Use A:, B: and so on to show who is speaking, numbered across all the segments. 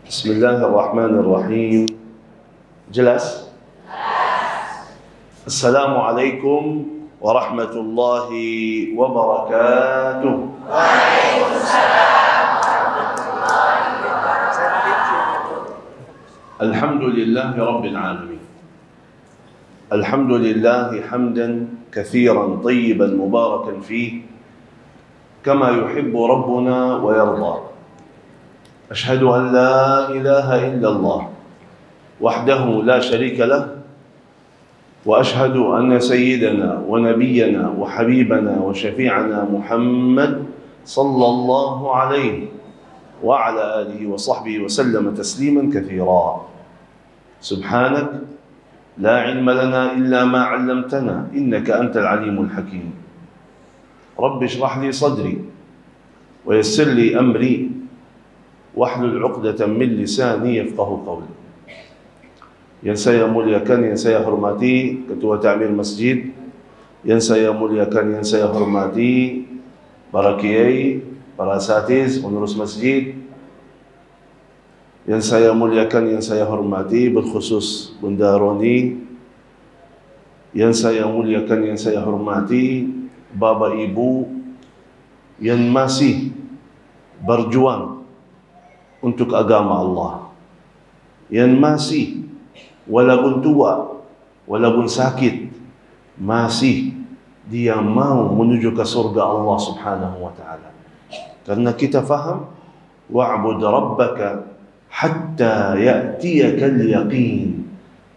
A: Bismillahirrahmanirrahim. Jelas? Assalamualaikum warahmatullahi wabarakatuh.
B: Waalaikumsalam warahmatullahi wabarakatuh.
A: Alhamdulillahi rabbil alamin. Alhamdulillahi hamdan kathiran tayyiban mubarakan fih kama yuhibbu rabbuna wa yarda. أشهد أن لا إله إلا الله وحده لا شريك له وأشهد أن سيدنا ونبينا وحبيبنا وشفيعنا محمد صلى الله عليه وعلى آله وصحبه وسلم تسليما كثيرا. سبحانك لا علم لنا إلا ما علمتنا إنك أنت العليم الحكيم. رب اشرح لي صدري ويسر لي أمري wahlul 'uqdatam min lisani yafqahu qawli. Yang saya muliakan, yang saya hormati Ketua Ta'mir Masjid, yang saya muliakan, yang saya hormati para kiai, para asatiz, pengurus masjid, yang saya muliakan, yang saya hormati berkhusus Bunda Roni, yang saya muliakan, yang saya hormati Bapak Ibu yang masih berjuang untuk agama Allah, yang masih walaupun tua, walaupun sakit, masih dia mau menuju ke surga Allah Subhanahu wa taala. Karena kita faham wa'bud rabbaka hatta ya'tiyakal yaqin.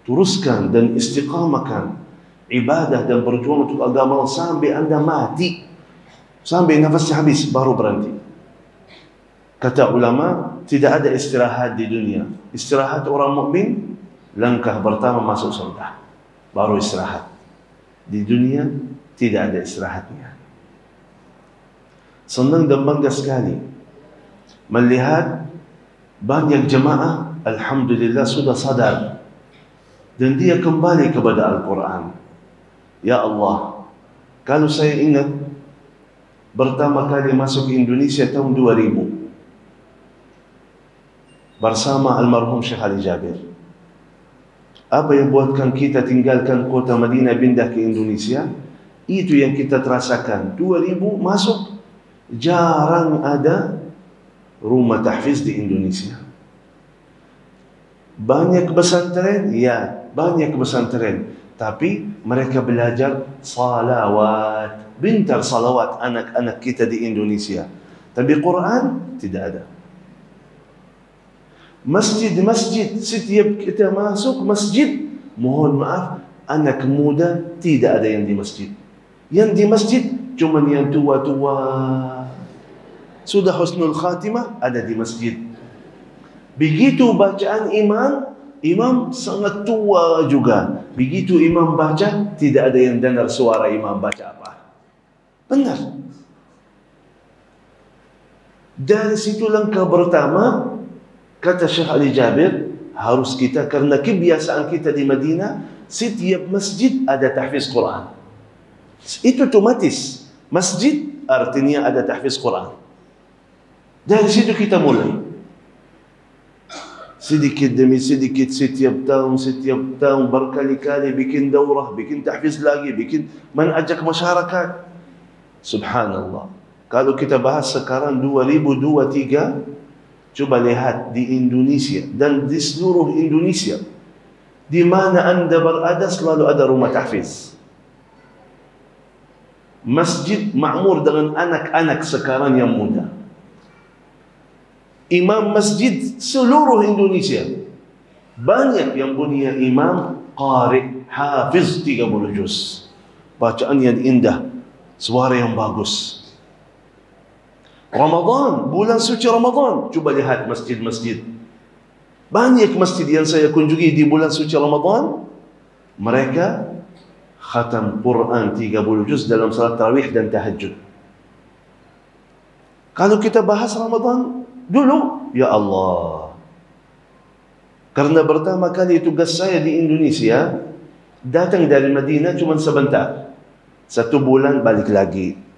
A: Teruskan dan istiqamahkan ibadah dan berjuang untuk agama Allah sampai Anda mati, sampai nafasnya habis baru berhenti. Kata ulama, tidak ada istirahat di dunia. Istirahat orang mukmin langkah pertama masuk surga, baru istirahat. Di dunia tidak ada istirahatnya. Senang dan bangga sekali melihat banyak jemaah alhamdulillah sudah sadar dan dia kembali kepada Al-Quran. Ya Allah, kalau saya ingat pertama kali masuk Indonesia tahun 2000 bersama almarhum Syekh Ali Jabir. Apa yang buatkan kita tinggalkan kota Madinah pindah ke Indonesia? Itu yang kita terasakan. 2000 masuk, jarang ada rumah tahfiz di Indonesia. Banyak pesantren, ya, banyak pesantren. Tapi mereka belajar salawat, bintar salawat anak-anak kita di Indonesia. Tapi Quran tidak ada. Masjid-masjid, setiap kita masuk masjid, mohon maaf, anak muda tidak ada yang di masjid. Yang di masjid cuma yang tua-tua. Sudah husnul khatimah ada di masjid. Begitu bacaan imam sangat tua juga. Begitu imam baca, tidak ada yang dengar suara imam baca apa. Benar. Dari situ langkah pertama, kata Syekh Ali Jabir, harus kita, karena kebiasaan kita di Madinah, setiap masjid ada tahfiz Quran. Itu otomatis. Masjid artinya ada tahfiz Quran. Dari situ kita mulai. Sedikit demi sedikit, setiap tahun berkali-kali bikin daurah, bikin tahfiz lagi, bikin mengajak masyarakat. Subhanallah. Kalau kita bahas sekarang 2023, coba lihat di Indonesia dan di seluruh Indonesia, di mana Anda berada selalu ada rumah tahfiz. Masjid makmur dengan anak-anak sekarang yang muda. Imam masjid seluruh Indonesia banyak yang punya imam qari, hafiz 30 juz. Bacaan yang indah, suara yang bagus. Ramadan, bulan suci Ramadan, coba lihat masjid-masjid. Banyak masjid yang saya kunjungi di bulan suci Ramadan, mereka khatam Quran 30 juz dalam salat tarawih dan tahajud. Kalau kita bahas Ramadan dulu, ya Allah, karena pertama kali tugas saya di Indonesia, datang dari Madinah cuma sebentar, 1 bulan balik lagi.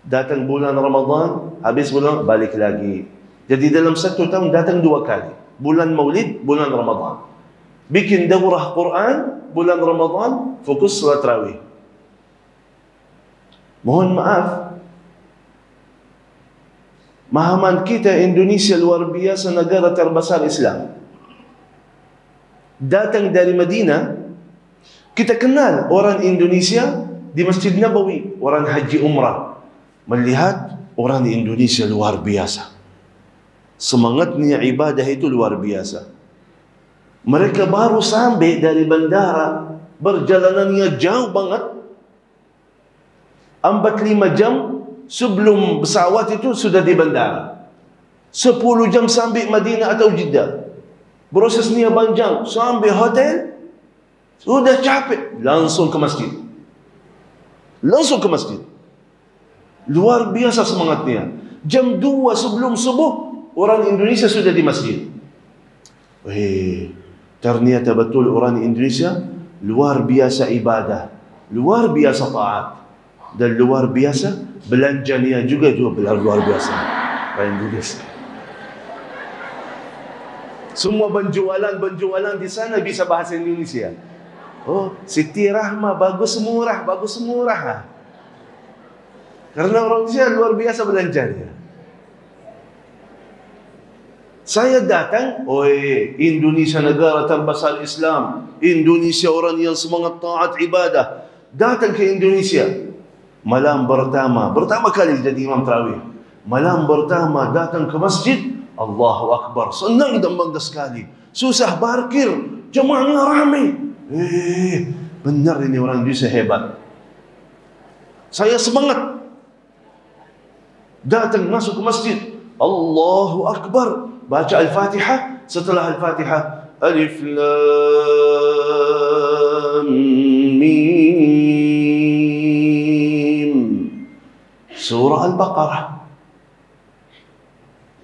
A: Datang bulan Ramadan, habis bulan balik lagi. Jadi dalam satu tahun datang 2 kali. Bulan Maulid, bulan Ramadan. Bikin daurah Quran, bulan Ramadan, fokus salat tarawih. Mohon maaf, mahaman kita Indonesia luar biasa, negara terbesar Islam. Datang dari Madinah, kita kenal orang Indonesia di Masjid Nabawi, orang haji umrah. Melihat orang Indonesia luar biasa. Semangatnya ibadah itu luar biasa. Mereka baru sampai dari bandara, perjalanannya jauh banget. 4-5 jam sebelum pesawat itu sudah di bandara. 10 jam sampai Madinah atau Jeddah. Prosesnya panjang. Sampai hotel, sudah capek, langsung ke masjid. Langsung ke masjid. Luar biasa semangatnya. Jam 2 sebelum subuh, orang Indonesia sudah di masjid. Ternyata betul orang Indonesia luar biasa ibadah, luar biasa taat, dan luar biasa belanjanya juga luar biasa. Orang Indonesia. Semua penjualan di sana bisa bahasa Indonesia. Oh, Siti Rahma bagus murah. Karena orang Indonesia luar biasa belanjanya. Saya datang, Indonesia negara terbesar Islam, Indonesia orang yang semangat taat ibadah. Datang ke Indonesia, malam pertama kali jadi imam tarawih. Malam pertama datang ke masjid, Allahu Akbar, senang dan bangga sekali. Susah parkir, jemaahnya ramai. Benar ini orang Indonesia hebat. Saya semangat. Datang masuk ke masjid, Allahu Akbar. Baca Al-Fatihah, setelah Al-Fatihah Alif Lam Mim, Surah Al-Baqarah,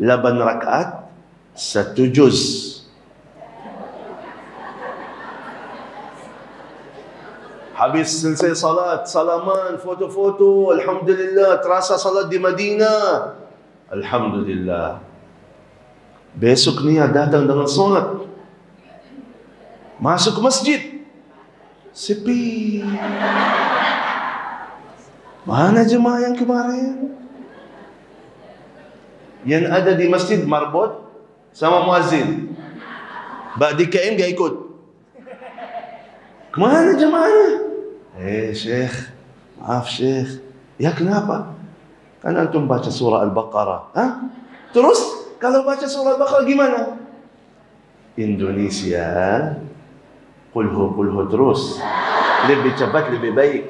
A: 8 rakaat, 1 juz. Habis selesai salat, salaman, foto-foto, alhamdulillah, terasa salat di Madinah. Alhamdulillah. Besok niat datang dengan solat. Masuk ke masjid, sepi. Mana jemaah yang kemarin? Yang ada di masjid marbot sama muazzin. Ba'di KM dia ikut. Kemana jemaahnya? Syekh, maaf Syekh. Ya kenapa? Kan antum baca surah Al-Baqarah. Terus kalau baca surah Al-Baqarah gimana? Indonesia, kulhu terus. Lebih cepat, lebih baik.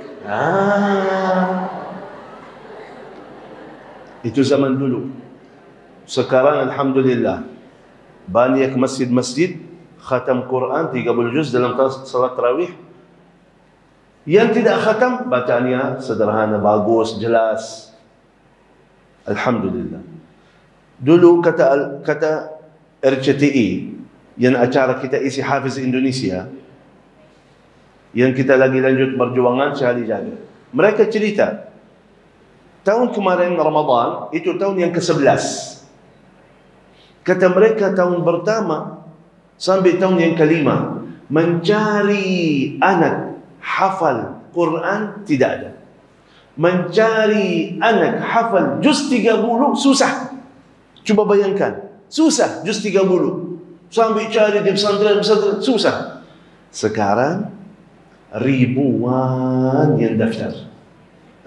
A: Itu zaman dulu. Sekarang alhamdulillah, banyak masjid-masjid khatam Quran 30 juz dalam salat tarawih. Yang tidak khatam, bacaannya sederhana, bagus, jelas. Alhamdulillah. Dulu kata RCTI, yang acara kita isi Hafiz Indonesia, yang kita lagi lanjut perjuangan sehari jadi. Mereka cerita, tahun kemarin Ramadan, itu tahun yang ke-11. Kata mereka tahun pertama sampai tahun yang ke-5, mencari anak hafal Quran tidak ada. Mencari anak hafal juz 30 susah. Coba bayangkan, susah juz 30. Sampai cari di pesantren susah. Sekarang ribuan yang daftar.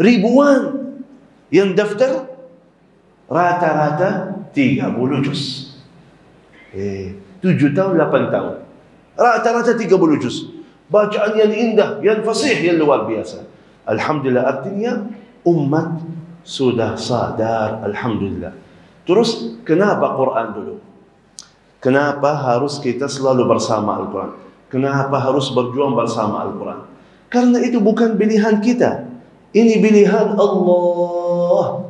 A: Ribuan yang daftar, rata-rata 30 juz. 7 tahun, 8 tahun. Rata-rata 30 juz. Bacaan yang indah, yang fasih, yang luar biasa. Alhamdulillah, artinya umat sudah sadar, alhamdulillah. Terus kenapa Quran dulu? Kenapa harus kita selalu bersama Al-Quran? Kenapa harus berjuang bersama Al-Quran? Karena itu bukan pilihan kita. Ini pilihan Allah.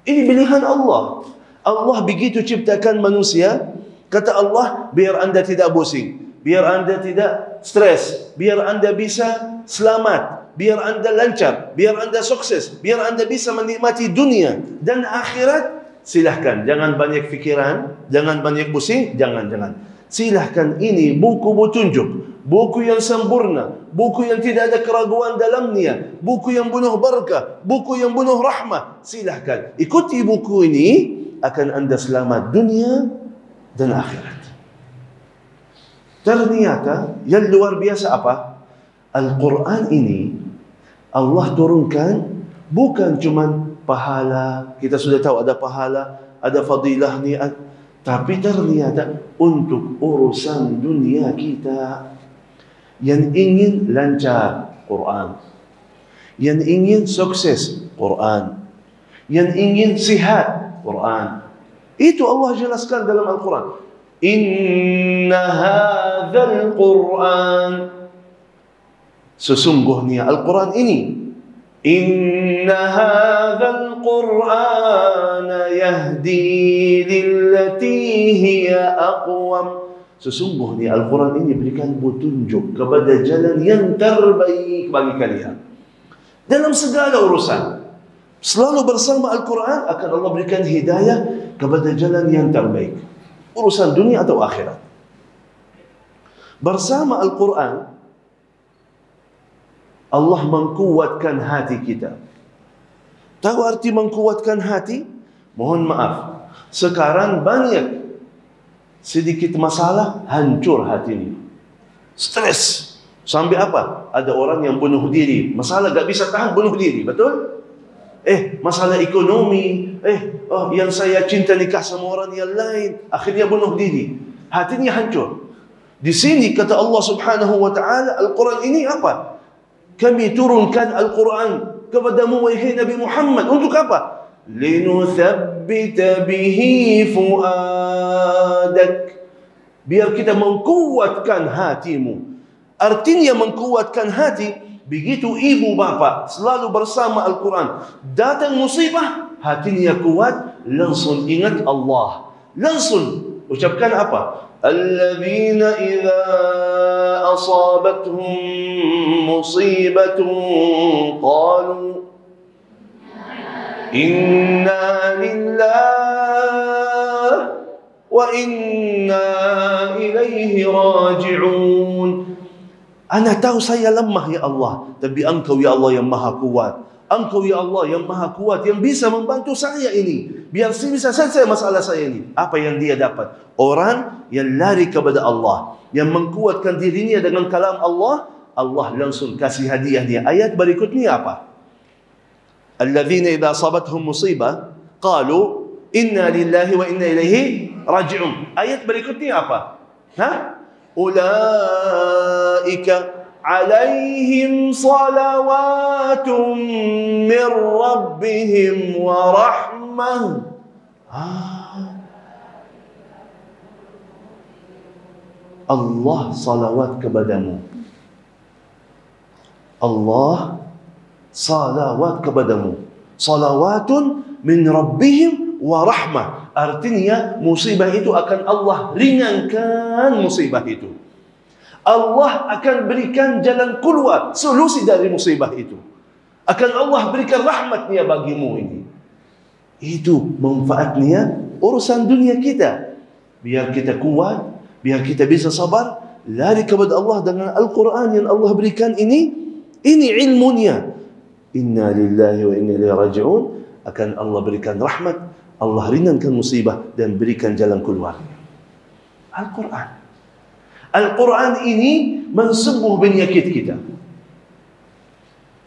A: Ini pilihan Allah. Allah begitu ciptakan manusia. Kata Allah, biar anda tidak pusing, biar anda tidak stres, biar anda bisa selamat, biar anda lancar, biar anda sukses, biar anda bisa menikmati dunia dan akhirat. silahkan. Jangan banyak fikiran, jangan banyak pusing, jangan. Silahkan, ini buku petunjuk, buku yang sempurna, buku yang tidak ada keraguan dalamnya, buku yang penuh berkah, buku yang penuh rahmah. Silahkan, ikuti buku ini, akan anda selamat dunia dan akhirat. Ternyata yang luar biasa apa? Al-Quran ini Allah turunkan bukan cuma pahala, kita sudah tahu ada pahala, ada fadilah ni, tapi ternyata untuk urusan dunia kita. Yang ingin lancar, Quran. Yang ingin sukses, Quran. Yang ingin sihat, Quran. Itu Allah jelaskan dalam Al-Quran. Inna hadzal Quran, sesungguhnya Al-Quran ini, inna hadzal Quran yahdi lillati hiya aqwam, sesungguhnya Al-Quran ini berikan petunjuk kepada jalan yang terbaik bagi kalian dalam segala urusan. Selalu bersama Al-Quran akan Allah berikan hidayah kepada jalan yang terbaik, urusan dunia atau akhirat. Bersama Al-Quran Allah mengkuatkan hati kita. Tahu arti mengkuatkan hati? Mohon maaf, sekarang banyak sedikit masalah hancur hatinya, stres sampai apa? Ada orang yang bunuh diri, masalah gak bisa tahan bunuh diri, betul? Masalah ekonomi, yang saya cinta nikah sama orang yang lain, akhirnya bunuh diri, hatinya hancur. Di sini kata Allah Subhanahu wa taala, Al-Quran ini apa? Kami turunkan Al-Quran kepadamu wahai Nabi Muhammad untuk apa? Linuthabbita bihi fuadak, biar kita mengkuatkan hatimu. Artinya mengkuatkan hati, begitu ibu bapa selalu bersama Al-Quran, datang musibah, hatinya kuat, langsung ingat Allah, langsung ucapkan apa? Alladzina idza asabatuhum musibatun qalu inna lillahi wa inna ilaihi raji'un. Ana tahu saya lemah ya Allah, tapi Engkau ya Allah yang maha kuat. Engkau ya Allah yang maha kuat, yang bisa membantu saya ini, biar saya bisa selesai masalah saya ini. Apa yang dia dapat? Orang yang lari kepada Allah, yang mengkuatkan dirinya dengan kalam Allah, Allah langsung kasih hadiah dia. Ayat berikutnya apa? Alladzina idza asabathum musibah qalu inna lillahi wa inna ilaihi raji'un. Ayat berikutnya apa? Ulaika alaihim salawatun min rabbihim wa rahmah. Allah salawat kepadamu. Allah salawat kepadamu. Salawatun min rabbihim wa rahmah. Artinya musibah itu akan Allah ringankan musibah itu. Allah akan berikan jalan keluar, solusi dari musibah itu. Akan Allah berikan rahmatnya bagimu ini. Itu manfaatnya urusan dunia kita. Biar kita kuat, biar kita bisa sabar, lari kepada Allah dengan Al-Quran yang Allah berikan ini ilmunya. Inna lillahi wa inna ilaihi raji'un. Akan Allah berikan rahmat, Allah ringankan musibah dan berikan jalan keluar. Al-Quran. Al-Quran ini mensembuh penyakit kita.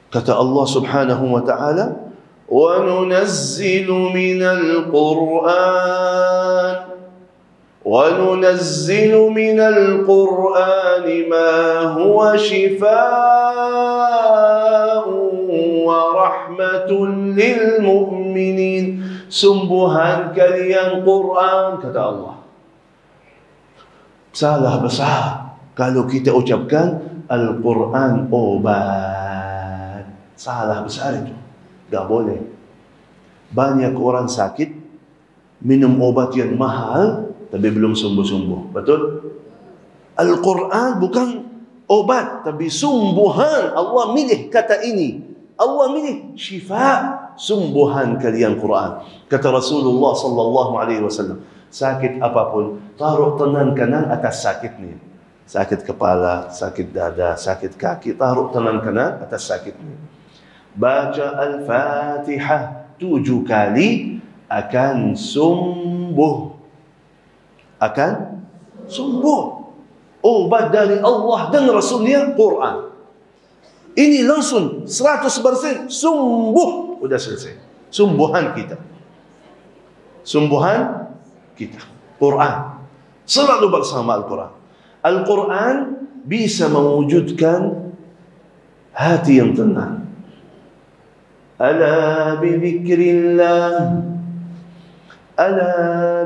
A: Kata Allah Subhanahu wa ta'ala, wa nunazzilu minal Qur'an وَنُنَزِّلُ مِنَ الْقُرْآنِ مَا هُوَ شِفَاءٌ وَرَحْمَةٌ لِلْمُؤْمِنِينَ. Sumbuhan kalian Quran, kata Allah. Salah besar kalau kita ucapkan Al-Quran obat. Salah besar itu. Tak boleh. Banyak orang sakit minum obat yang mahal tapi belum sembuh-sembuh. Betul? Al-Quran bukan obat, tapi sumbuhan. Allah milih kata ini. Allah milih syifa, sumbuhan kalian Quran. Kata Rasulullah sallallahu alaihi wasallam, sakit apapun, taruh tangan kanan atas sakit ni. Sakit kepala, sakit dada, sakit kaki, taruh tangan kanan atas sakit ni. Baca Al-Fatihah 7 kali, akan sembuh. Akan sembuh. Obat dari Allah dan Rasulnya Quran. Ini langsung 100% sembuh. Sudah selesai. Sumbuhan kita. Sumbuhan kita. Quran. Selalu bersama Al-Quran. Al-Quran bisa mewujudkan hati yang tenang. Ala bizikrillah, ala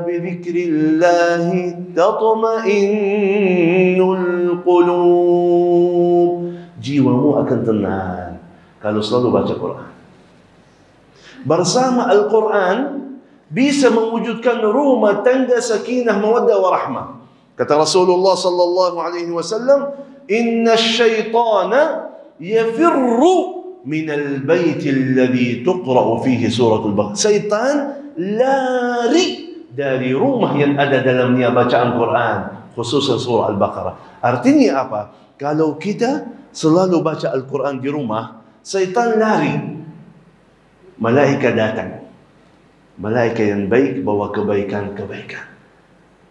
A: bizikrillah tatma'innul qulub. Jiwamu akan tenang kalau selalu baca Quran. Bersama Al-Quran bisa mewujudkan rumah tangga sakinah, mawaddah, warahmah. Kata Rasulullah sallallahu alaihi wasallam, "Inna syaitana yafirru min al-bait alladhi tuqra'u fihi suratul Baqarah." Syaitan lari dari rumah yang ada dalamnya bacaan Quran, khususnya surah Al-Baqarah. Artinya apa? Kalau kita selalu baca Al-Quran di rumah, syaitan lari. Malaikat datang. Malaikat yang baik bawa kebaikan-kebaikan.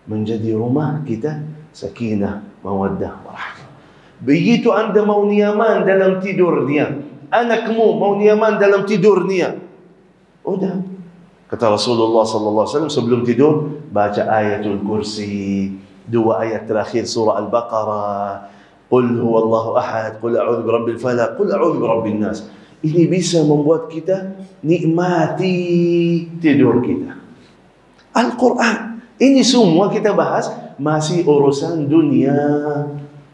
A: Menjadi rumah kita sakinah, mawaddah, warahmah. Begitu anda mau nyaman dalam tidurnya, anakmu mau nyaman dalam tidurnya, udah. Kata Rasulullah sallallahu alaihi wasallam, sebelum tidur baca ayatul kursi, 2 ayat terakhir surah Al-Baqarah, qul huwallahu ahad, qul a'udzu birabbil falaq, qul a'udzu birabbin nas. Ini bisa membuat kita nikmati tidur kita. Al-Quran. Ini semua kita bahas masih urusan dunia,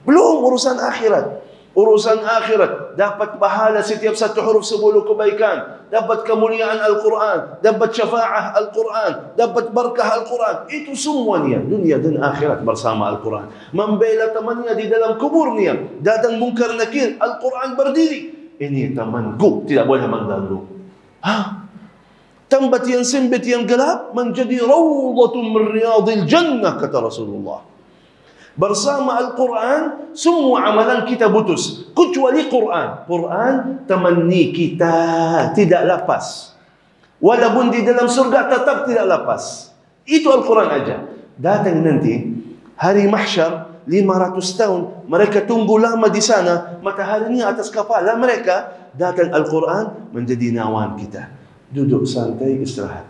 A: belum urusan akhirat. Urusan akhirat, dapat pahala setiap satu huruf 10 kebaikan, dapat kemuliaan Al-Quran, dapat syafa'ah Al-Quran, dapat berkah Al-Quran. Itu semuanya dunia dan akhirat bersama Al-Quran. Membela temannya di dalam kuburnya, datang mungkar nakir, Al-Quran berdiri. Ini temanku, tidak boleh mengganggu. Tempat yang sempit yang gelap menjadi rawdatun min riyadil jannah, kata Rasulullah. Bersama Al-Quran, semua amalan kita putus, kecuali Quran. Quran temanni kita, tidak lepas. Walaupun di dalam surga tetap tidak lepas. Itu Al-Quran aja. Datang nanti hari mahsyar 500 tahun, mereka tunggu lama di sana, mataharinya atas kepala mereka, datang Al-Quran menjadi nawan kita. Duduk santai, istirahat.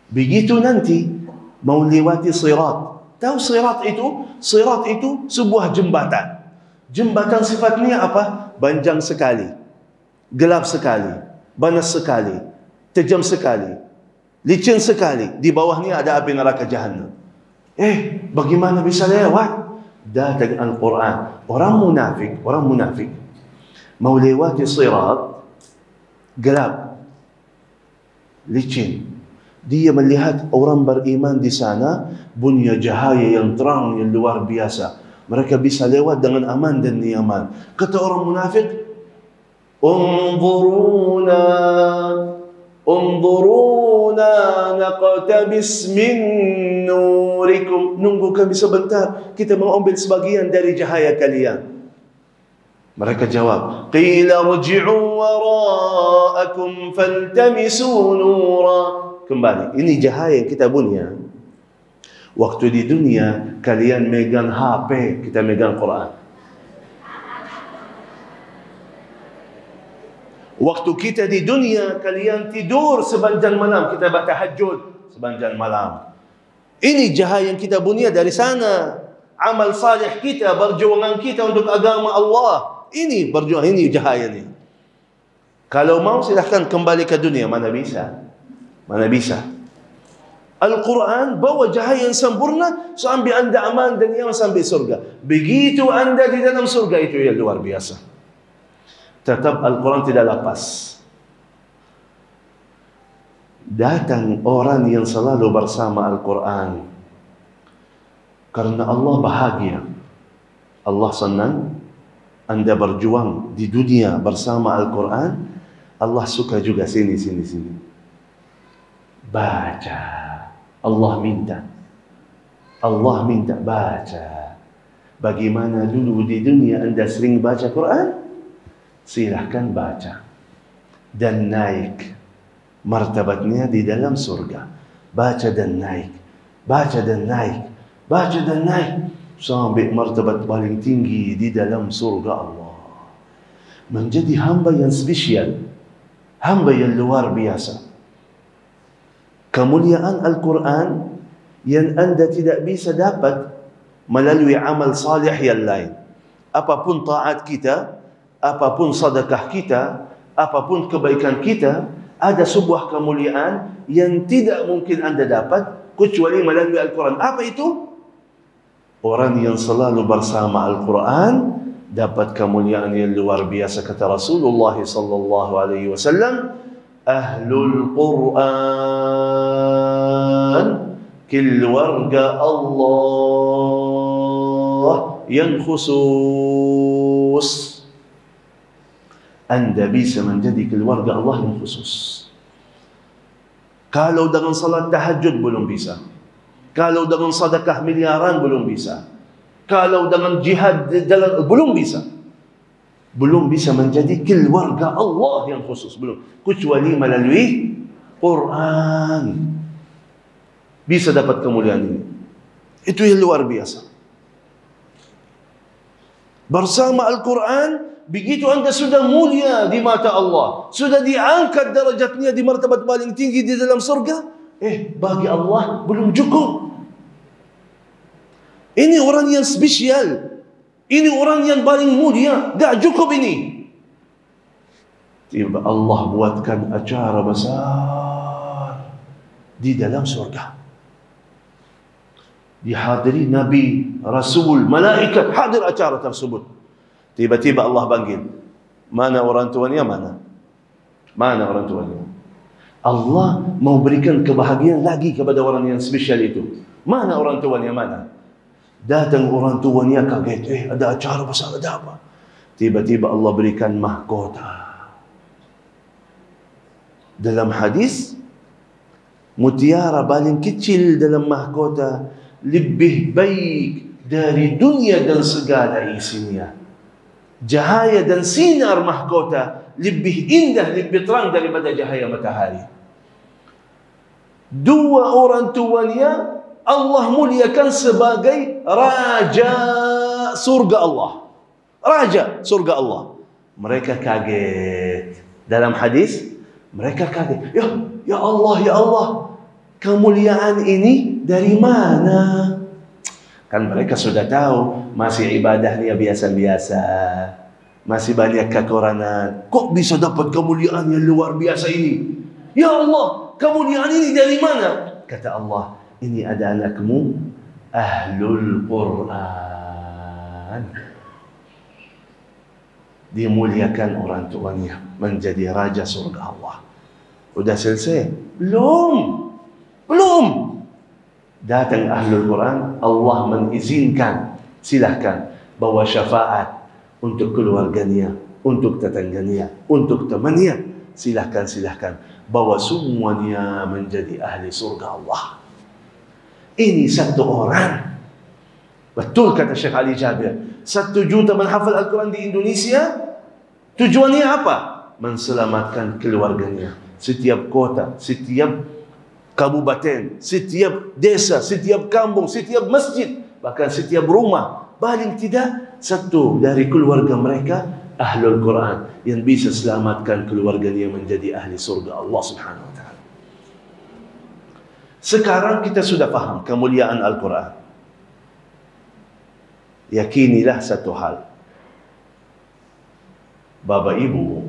A: Begitu nanti mau lewati sirat. Tahu sirat itu? Sirat itu sebuah jembatan. Jembatan sifatnya apa? Panjang sekali, gelap sekali, panas sekali, tajam sekali, licin sekali. Di bawahnya ada api neraka Jahannam. Bagaimana bisa lewat? Datang Al-Quran. Orang munafik mau lewati sirat, gelap, licin. Dia melihat orang beriman di sana, punya cahaya yang terang, yang luar biasa. Mereka bisa lewat dengan aman dan nyaman. Kata orang munafik, Unzuruna naqtabis min nurikum. Nunggu kami sebentar, kita mau ambil sebagian dari cahaya kalian. Mereka jawab, qila rji'u wara'akum faltamisu nura. Kembali, ini cahaya yang kita punya. Waktu di dunia kalian megang HP, kita megang Quran. Waktu kita di dunia kalian tidur sepanjang malam, kita tahajud sepanjang malam. Ini cahaya yang kita punya dari sana. Amal salih kita, perjuangan kita untuk agama Allah. Ini perjuangan, ini cahaya ni. Kalau mau silahkan kembali ke dunia, mana bisa? Mana bisa? Al-Quran bawa cahaya yang sempurna sampai anda aman dan yang sampai surga. Begitu anda di dalam surga, itu yang luar biasa. Tetap Al-Quran tidak lepas. Datang orang yang selalu bersama Al-Quran karena Allah bahagia. Allah senang Anda berjuang di dunia bersama Al-Quran. Allah suka juga sini. Baca. Allah minta baca. Bagaimana dulu di dunia Anda sering baca Quran? Silahkan baca. Dan naik martabatnya di dalam surga. Baca dan naik. Baca dan naik. Baca dan naik. Sampai martabat paling tinggi di dalam surga Allah. Menjadi hamba yang spesial. Hamba yang luar biasa. Kemuliaan Al-Quran yang Anda tidak bisa dapat melalui amal salih yang lain. Apapun taat kita, apapun sedekah kita, apapun kebaikan kita, ada sebuah kemuliaan yang tidak mungkin Anda dapat kecuali melalui Al-Quran. Apa itu? Orang yang selalu bersama Al-Quran dapat kemuliaan yang luar biasa. Kata Rasulullah sallallahu alaihi wasallam, Ahlul Quran, keluarga Allah yang khusus. Anda bisa menjadi keluarga Allah yang khusus. Kalau dengan salat tahajud belum bisa. Kalau dengan sedekah miliaran belum bisa. Kalau dengan jihad jalan belum bisa. Belum bisa menjadi keluarga Allah yang khusus, belum. Kecuali melalui Quran bisa dapat kemuliaan ini. Itu yang luar biasa. Bersama Al-Quran, begitu Anda sudah mulia di mata Allah, sudah diangkat derajatnya di martabat paling tinggi di dalam surga. Bagi Allah belum cukup. Ini orang yang spesial. Ini orang yang paling mulia. Tak cukup ini. Tiba Allah buatkan acara besar di dalam surga. Dihadiri Nabi, Rasul, malaikat hadir acara tersebut. Tiba-tiba Allah panggil. Mana orang tuanya? Mana orang tuanya? Allah mau berikan kebahagiaan lagi kepada orang yang spesial itu. Mana orang tuanya? Mana? Datang orang tuanya kaget. Ada acara besar, ada apa? Tiba-tiba Allah berikan mahkota. Dalam hadis, mutiara paling kecil dalam mahkota lebih baik dari dunia dan segala isinya. Cahaya dan sinar mahkota lebih indah, lebih terang daripada cahaya matahari. Dua orang tuanya Allah muliakan sebagai raja surga Allah. Raja surga Allah. Mereka kaget. Dalam hadis, mereka kaget. Ya Allah, kemuliaan ini dari mana? Kan mereka sudah tahu masih ibadahnya biasa-biasa, masih banyak kekurangan. Kok bisa dapat kemuliaan yang luar biasa ini? Ya Allah, kemuliaan ini dari mana? Kata Allah, ini ada anakmu, Ahlul Quran. Dimuliakan orang tuanya menjadi raja surga Allah. Udah selesai? Belum. Datang Ahlul Quran, Allah mengizinkan, silahkan bawa syafaat untuk keluarganya, untuk tetangganya, untuk temannya. Silahkan bawa semuanya menjadi ahli surga Allah. Ini satu orang. Betul kata Syekh Ali Jabir, 1 juta menghafal Al-Quran di Indonesia. Tujuannya apa? Menselamatkan keluarganya. Setiap kota, setiap kabupaten, setiap desa, setiap kampung, setiap masjid, bahkan setiap rumah, paling tidak satu dari keluarga mereka Ahlul Quran yang bisa selamatkan keluarganya menjadi ahli surga Allah Subhanahu wa taala. Sekarang kita sudah paham kemuliaan Al-Quran. Yakinilah satu hal, Bapak Ibu,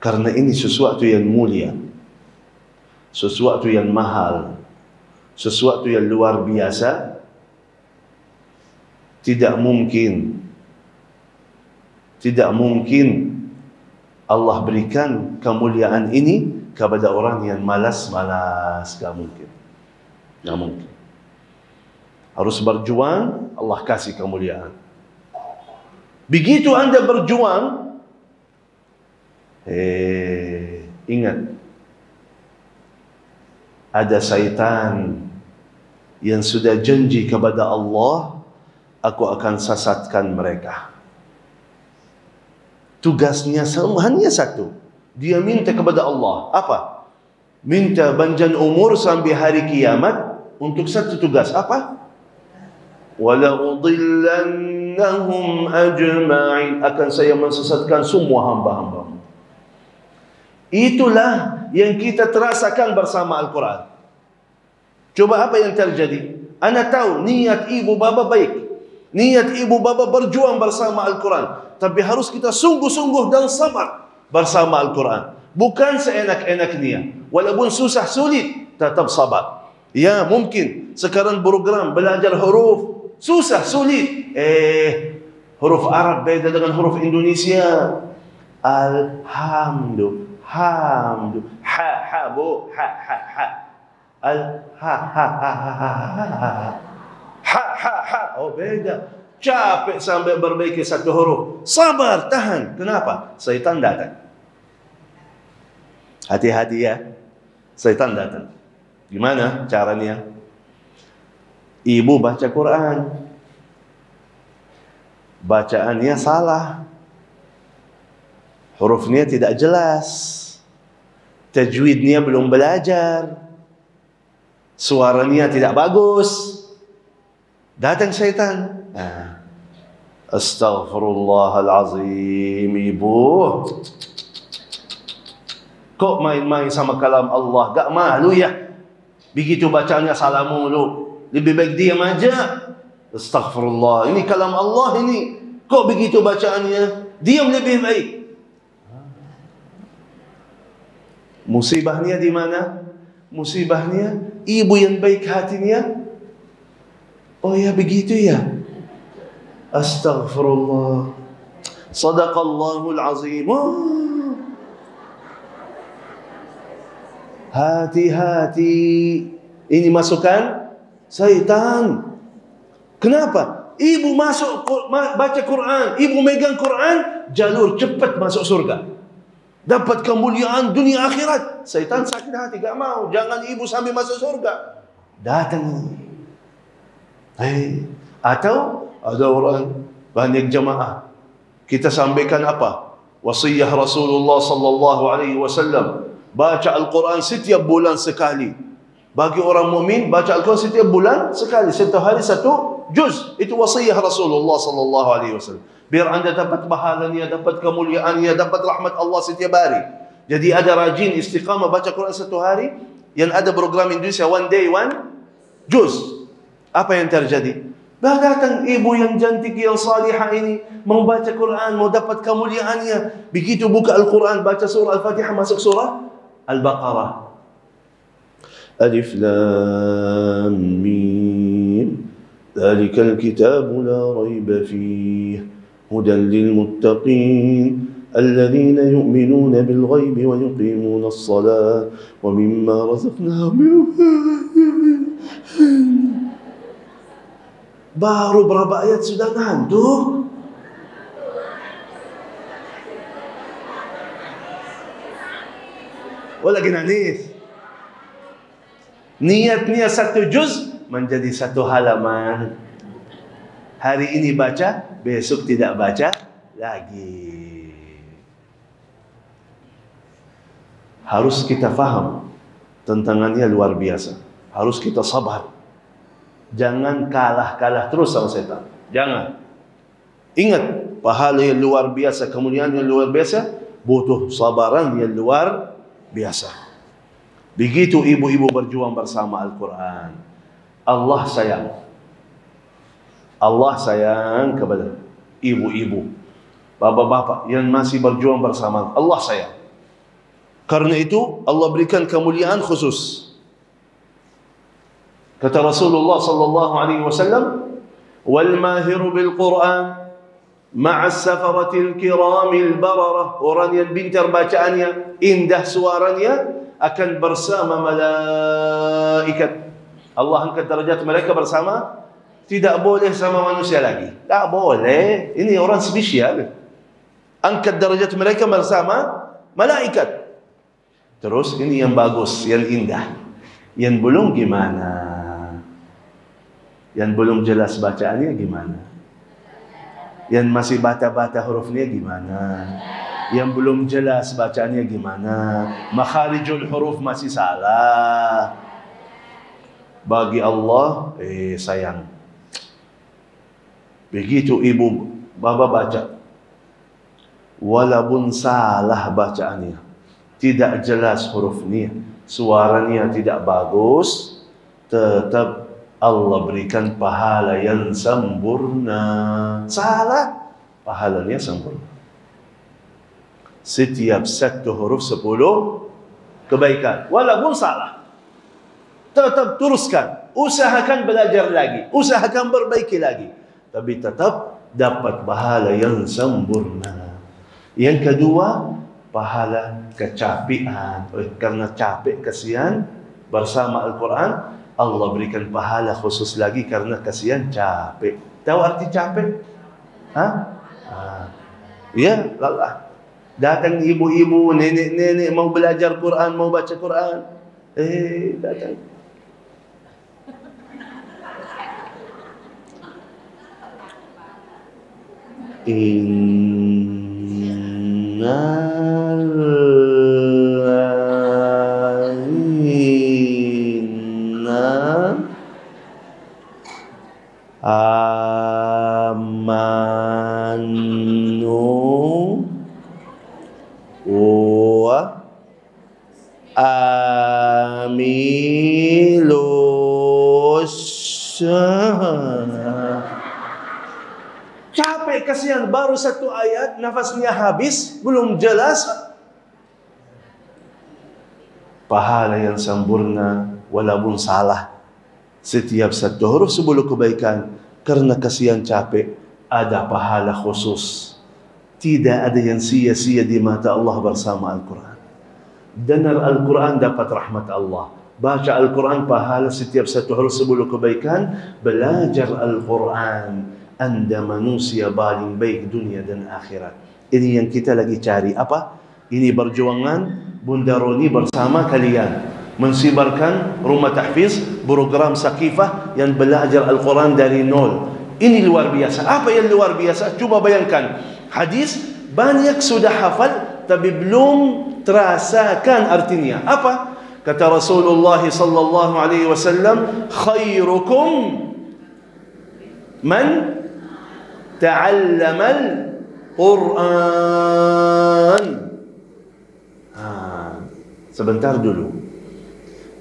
A: karena ini sesuatu yang mulia, sesuatu yang mahal, sesuatu yang luar biasa, tidak mungkin Allah berikan kemuliaan ini kepada orang yang malas-malas. Gak mungkin. Harus berjuang Allah kasih kemuliaan. Begitu Anda berjuang, ingat, ada syaitan yang sudah janji kepada Allah, aku akan sesatkan mereka. Tugasnya hanya satu. Dia minta kepada Allah. Apa? Minta panjang umur sampai hari kiamat untuk satu tugas. Apa? Wala udillannahum ajma'in. Akan saya mensesatkan semua hamba-hamba. Itulah yang kita terasakan bersama Al-Quran. Coba apa yang terjadi? Anda tahu niat ibu bapa baik. Niat ibu bapa berjuang bersama Al-Quran. Tapi harus kita sungguh-sungguh dan sabar bersama Al-Quran. Bukan seenak-enaknya. Walaupun susah sulit, tetap sabar. Ya, mungkin sekarang program belajar huruf susah sulit. Huruf Arab beda dengan huruf Indonesia. Alhamdulillah. Hamdu. Ha bu. Ha. Ha. Oh beda. Capek sampai berbaiki satu huruf. Sabar, tahan. Kenapa? Syaitan datang. Hati-hati ya. Syaitan datang. Gimana caranya? Ibu baca Quran. Bacaannya salah. Hurufnya tidak jelas. Tajwidnya belum belajar. Suaranya tidak bagus. Datang syaitan. Astaghfirullahalazim, ibu. Kok main-main sama kalam Allah? Gak malu ya? Begitu bacanya salah mulu. Lebih baik diam aja. Astaghfirullah. Ini kalam Allah ini. Kok begitu bacaannya? Diam lebih baik. Musibahnya di mana? Musibahnya ibu yang baik hatinya. Oh ya begitu ya. Astaghfirullah. Sadaqallahul azim. Hati-hati. Ini masukan syaitan. Kenapa? Ibu masuk baca Quran, ibu megang Quran, jalur cepat masuk surga. Dapat kemuliaan dunia akhirat. Syaitan sakit hati, gak mau. Jangan ibu sambil masuk surga. Datang. Atau ada orang banyak jemaah. Kita sampaikan apa? Wasiyah Rasulullah sallallahu alaihi wasallam. Baca Al-Quran setiap bulan sekali. Bagi orang mukmin baca Al-Quran setiap bulan sekali. Setiap hari satu juz. Itu wasiyah Rasulullah sallallahu alaihi wasallam. Biar anda dapat pahalanya, dapat kemuliaannya, dapat rahmat Allah setiap hari. Jadi ada rajin istiqamah baca Quran satu hari. Yang ada program Indonesia one day one juz. Apa yang terjadi? Datang ibu yang cantik yang salihah ini mau baca Quran, mau dapat kemuliaannya. Begitu buka Al-Quran, baca surah Al-Fatihah, masuk surah Al-Baqarah. Alif Lam Mim. Dzalikal kitabu la raiba fihi hudan lil muttaqin alladzina yu'minuna bil ghaibi wa yuqimuna as-salata wa mimma razaqnahum yunfiqun. Baru berapa ayat sudah ngantuk? Oh lagi nangis. Niatnya satu juz menjadi satu halaman. Hari ini baca, besok tidak baca lagi. Harus kita faham. Tantangannya luar biasa. Harus kita sabar. Jangan kalah terus sama setan. Jangan. Ingat, pahala yang luar biasa, kemuliaan yang luar biasa, butuh sabaran yang luar biasa. Begitu ibu-ibu berjuang bersama Al-Quran. Allah sayang. Allah sayang kepada ibu-ibu, bapak-bapak yang masih berjuang bersama Allah sayang. Karena itu Allah berikan kemuliaan khusus. Kata Rasulullah sallallahu alaihi wasallam, "Wal mahiru bil Quran ma'as safaratil kiramil bararah." Orang yang pintar bacaannya, indah suaranya, akan bersama malaikat. Allah angkat derajat mereka bersama tidak boleh sama manusia lagi. Tak boleh. Ini orang spesial. Angkat darjat mereka bersama malaikat. Terus ini yang bagus, yang indah. Yang belum gimana? Yang belum jelas bacaannya gimana? Yang masih bata-bata hurufnya gimana? Yang belum jelas bacaannya gimana? Makharijul huruf masih salah. Bagi Allah, sayang. Begitu ibu bapa baca, walaupun salah bacaannya, tidak jelas hurufnya, suaranya tidak bagus, tetap Allah berikan pahala yang sempurna. Salah, pahalanya sempurna. Setiap satu huruf 10 kebaikan, walaupun salah. Tetap teruskan, usahakan belajar lagi, usahakan perbaiki lagi, tapi tetap dapat pahala yang sempurna. Yang kedua, pahala kecapean. Karena capek, kasihan bersama Al-Quran, Allah berikan pahala khusus lagi karena kasihan capek. Tahu arti capek? Ya, lelah. Datang ibu-ibu, nenek-nenek mau belajar Quran, mau baca Quran. Datang. Innalladzina amanu wa amilus capek, kasihan, baru satu ayat, nafasnya habis, belum jelas. Pahala yang sempurna, walaupun salah. Setiap satu huruf 10 kebaikan. Karena kasihan capek, ada pahala khusus. Tidak ada yang sia-sia di mata Allah bersama Al-Quran. Dengar Al-Quran dapat rahmat Allah. Baca Al-Quran pahala setiap satu huruf 10 kebaikan. Belajar Al-Quran, Anda manusia paling baik dunia dan akhirat. Ini yang kita lagi cari. Apa? Ini perjuangan Bunda Roni bersama kalian. Mensibarkan rumah tahfiz, program Sakifah yang belajar Al-Quran dari nol. Ini luar biasa. Apa yang luar biasa? Coba bayangkan. Hadis banyak sudah hafal, tapi belum terasakan artinya. Apa? Kata Rasulullah sallallahu alaihi wasallam, khairukum man ta'allamal Quran. Sebentar dulu.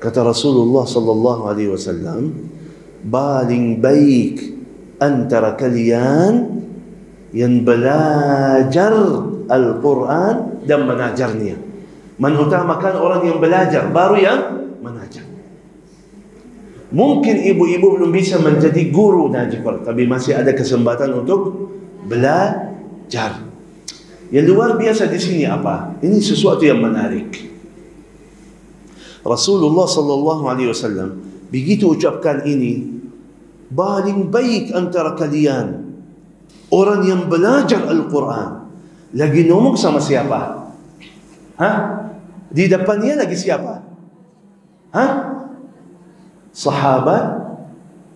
A: Kata Rasulullah sallallahu alaihi wasallam, paling baik antara kalian yang belajar Al-Quran dan mengajarnya. Mengutamakan orang yang belajar, baru yang mengajar. Mungkin ibu-ibu belum bisa menjadi guru ngaji Quran, tapi masih ada kesempatan untuk belajar. Yang luar biasa di sini apa? Ini sesuatu yang menarik. Rasulullah sallallahu alaihi wasallam begitu ucapkan ini, paling baik antara kalian orang yang belajar Al-Quran. Lagi ngomong sama siapa? Di depannya lagi siapa? Sahabat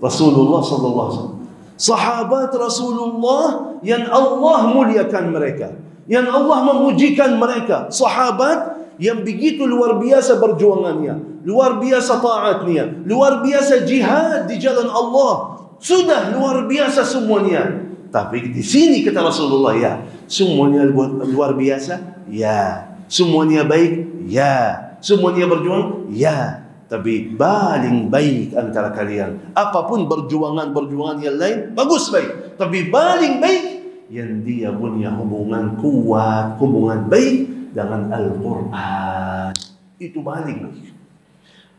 A: Rasulullah sallallahu alaihi wasallam. Sahabat Rasulullah yang Allah muliakan mereka, yang Allah memujikan mereka. Sahabat yang begitu luar biasa perjuangannya, luar biasa taatnya, luar biasa jihad di jalan Allah. Sudah luar biasa semuanya. Tapi di sini kata Rasulullah, ya, semuanya luar biasa, ya, semuanya baik, ya, semuanya berjuang, ya. Tapi paling baik antara kalian, apapun perjuangan yang lain, bagus baik, tapi paling baik yang dia punya hubungan kuat, hubungan baik dengan Al-Quran. Itu paling baik.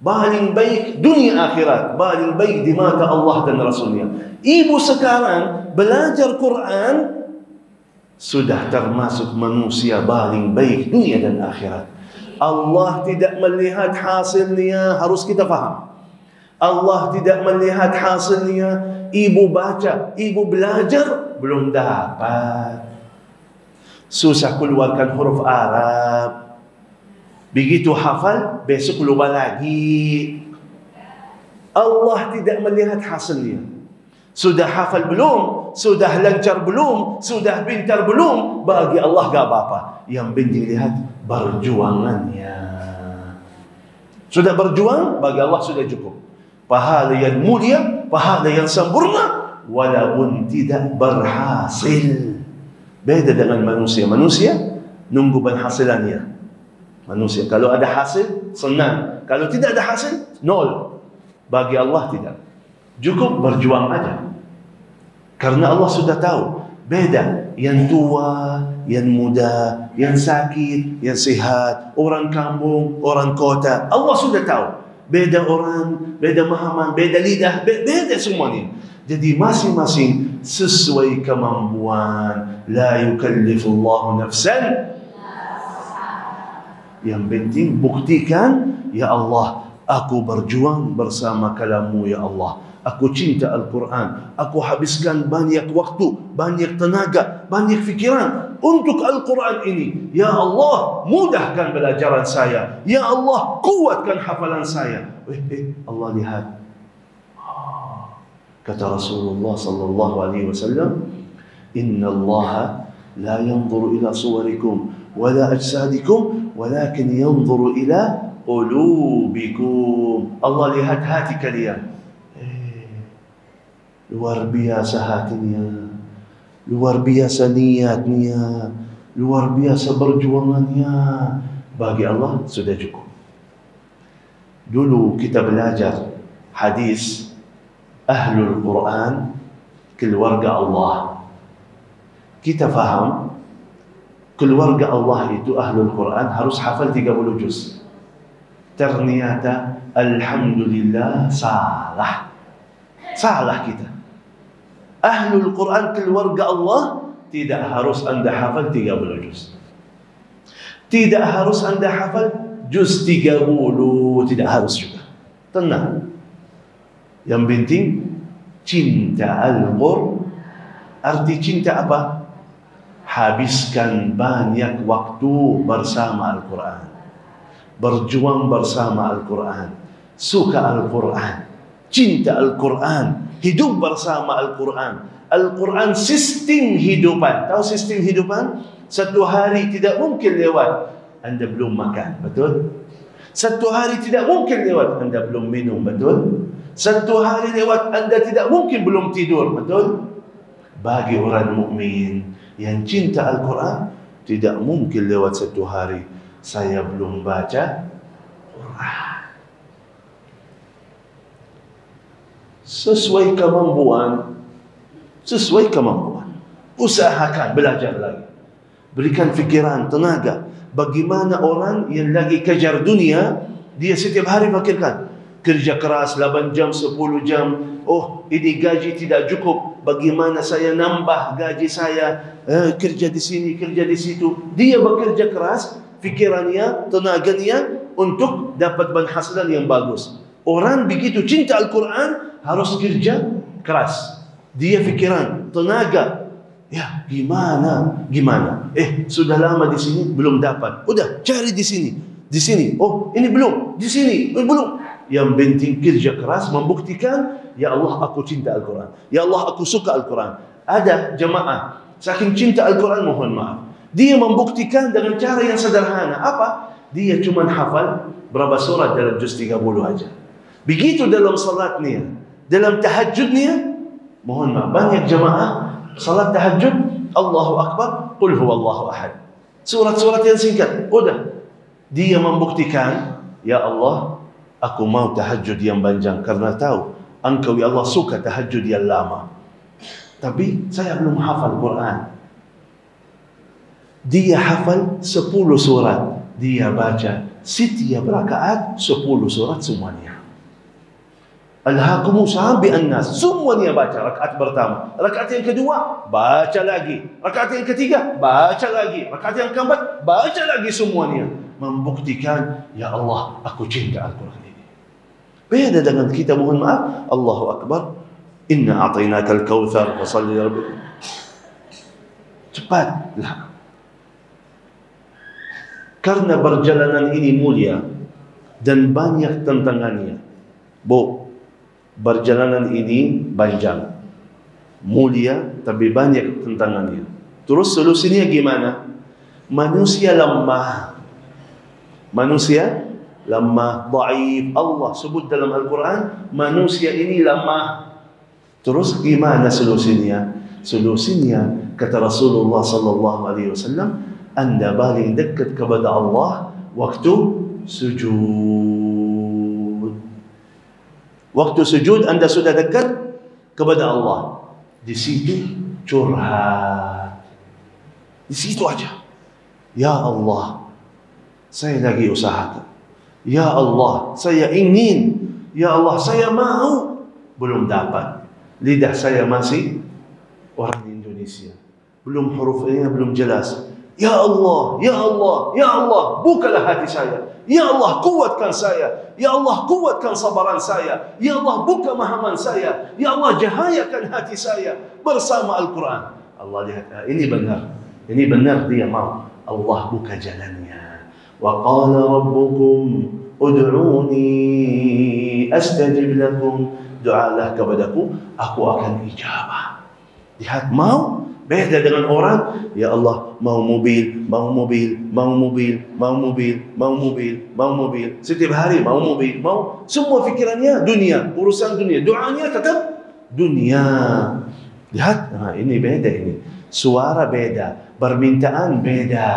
A: Paling baik dunia akhirat, paling baik di mata Allah dan Rasulnya. Ibu sekarang belajar Quran sudah termasuk manusia paling baik dunia dan akhirat. Allah tidak melihat hasilnya, harus kita faham. Allah tidak melihat hasilnya. Ibu baca, ibu belajar, belum dapat. Susah keluarkan huruf Arab. Begitu hafal, besok lupa lagi. Allah tidak melihat hasilnya. Sudah hafal belum? Sudah lancar belum? Sudah pintar belum? Bagi Allah gak apa-apa. Yang penting lihat perjuangannya. Sudah berjuang, bagi Allah sudah cukup. Pahala yang mulia, pahala yang sempurna, walaupun tidak berhasil. Beda dengan manusia. Manusia nunggu penghasilannya. Manusia kalau ada hasil senang, kalau tidak ada hasil nol. Bagi Allah tidak. Cukup berjuang aja. Karena Allah sudah tahu beda yang tua, yang muda, yang sakit, yang sehat, orang kampung, orang kota. Allah sudah tahu. Beda orang, beda pemahaman, beda lidah, beda semuanya. Jadi masing-masing sesuai kemampuan. La yukallifullahu nafsan. Yang penting buktikan, ya Allah, aku berjuang bersama kalam-Mu ya Allah. Aku cinta Al-Quran. Aku habiskan banyak waktu, banyak tenaga, banyak fikiran untuk Al-Quran ini. Ya Allah, mudahkan belajaran saya. Ya Allah, kuatkan hafalan saya. Allah lihat. Kata Rasulullah sallallahu alaihi wasallam, "Inna Allah la yanzuru ila suwarikum wala ajsadikum, walakin yanzuru ila qulubikum." Allah lihat hati kalian. Luar biasa hatinya, luar biasa niatnya, luar biasa perjuangannya. Bagi Allah sudah cukup. Dulu kita belajar hadis Ahlul Quran, keluarga Allah. Kita faham keluarga Allah itu Ahlul Quran harus hafal 30 juz. Ternyata alhamdulillah salah. Salah kita. Ahlul Quran keluarga Allah tidak harus anda hafal 30 juz. Tidak harus anda hafal juz 30, tidak harus juga. Tenang. Yang penting cinta Al-Quran. Arti cinta apa? Habiskan banyak waktu bersama Al-Quran. Berjuang bersama Al-Quran. Suka Al-Quran. Cinta Al-Quran. Hidup bersama Al-Quran. Al-Quran sistem hidupan. Tahu sistem hidupan? Satu hari tidak mungkin lewat anda belum makan, betul? Satu hari tidak mungkin lewat anda belum minum, betul? Satu hari lewat anda tidak mungkin belum tidur, betul? Bagi orang mukmin yang cinta Al-Quran, tidak mungkin lewat satu hari saya belum baca Quran. Sesuai kemampuan. Sesuai kemampuan. Usahakan belajar lagi. Berikan fikiran, tenaga. Bagaimana orang yang lagi kejar dunia, dia setiap hari fikirkan. Kerja keras 8 jam, 10 jam. Oh, ini gaji tidak cukup. Bagaimana saya nambah gaji saya? Kerja di sini, kerja di situ. Dia bekerja keras, fikirannya, tenaganya untuk dapat penghasilan yang bagus. Orang begitu cinta Al-Quran harus kerja keras. Dia fikiran, tenaga. Ya, gimana? Sudah lama di sini belum dapat. Udah, cari di sini. Di sini. Oh, ini belum. Di sini. Belum. Yang penting kerja keras membuktikan, ya Allah, aku cinta Al-Quran. Ya Allah, aku suka Al-Quran. Ada jemaah saking cinta Al-Quran, mohon maaf, dia membuktikan dengan cara yang sederhana. Apa? Dia cuma hafal berapa surat dalam juz 30 aja. Begitu dalam salatnya, dalam tahajudnya, mohon maaf, banyak jemaah salat tahajud, Allahu Akbar, Qul huwallahu ahad. Surat-surat yang singkat. Udah. Dia membuktikan, ya Allah, aku mau tahajud yang panjang karena tahu Engkau ya Allah suka tahajud yang lama. Tapi saya belum hafal Quran. Dia hafal 10 surat. Dia baca setiap rakaat 10 surat semuanya. Alhaakumu sampai an-nas. Semuanya baca rakaat pertama. Rakaat yang kedua, baca lagi. Rakaat yang ketiga, baca lagi. Rakaat yang keempat, baca lagi semuanya. Membuktikan, ya Allah, aku cinta Al-Quran ini. Beda dengan kita, mohon maaf, Allahu Akbar, inna a'tainakal kautsar fasalli rabbik. Cepat. Lah. Karena perjalanan ini mulia dan banyak tantangannya. Bu, perjalanan ini panjang, mulia, tapi banyak tantangannya. Terus solusinya gimana? Manusia lemah. Manusia lemah, dhaif. Allah sebut dalam Al-Quran, manusia ini lemah. Terus gimana solusinya? Solusinya, kata Rasulullah sallallahu alaihi wasallam, Anda paling dekat kepada Allah waktu sujud. Waktu sujud Anda sudah dekat kepada Allah. Di situ curhat. Di situ aja. Ya Allah, saya lagi usahakan. Ya Allah, saya ingin. Ya Allah, saya mau. Belum dapat. Lidah saya masih orang Indonesia. Belum hurufnya belum jelas. Ya Allah, Ya Allah, Ya Allah, bukalah hati saya. Ya Allah, kuatkan saya. Ya Allah, kuatkan sabaran saya. Ya Allah, buka mahaman saya. Ya Allah, jahayakan hati saya bersama Al-Quran. Allah lihat, ini benar. Ini benar dia mau. Allah buka jalannya. Wa qala rabbukum ud'uni astajib lakum. Doalah kepadaku, aku akan ijabah. Lihat, mau. Beda dengan orang, ya Allah, mau mobil, mau mobil, mau mobil, mau mobil, mau mobil, mau mobil. Setiap hari mau mobil, mau. Semua fikirannya dunia, urusan dunia. Doanya tetap dunia. Lihat, nah, ini beda ini. Suara beda, permintaan beda.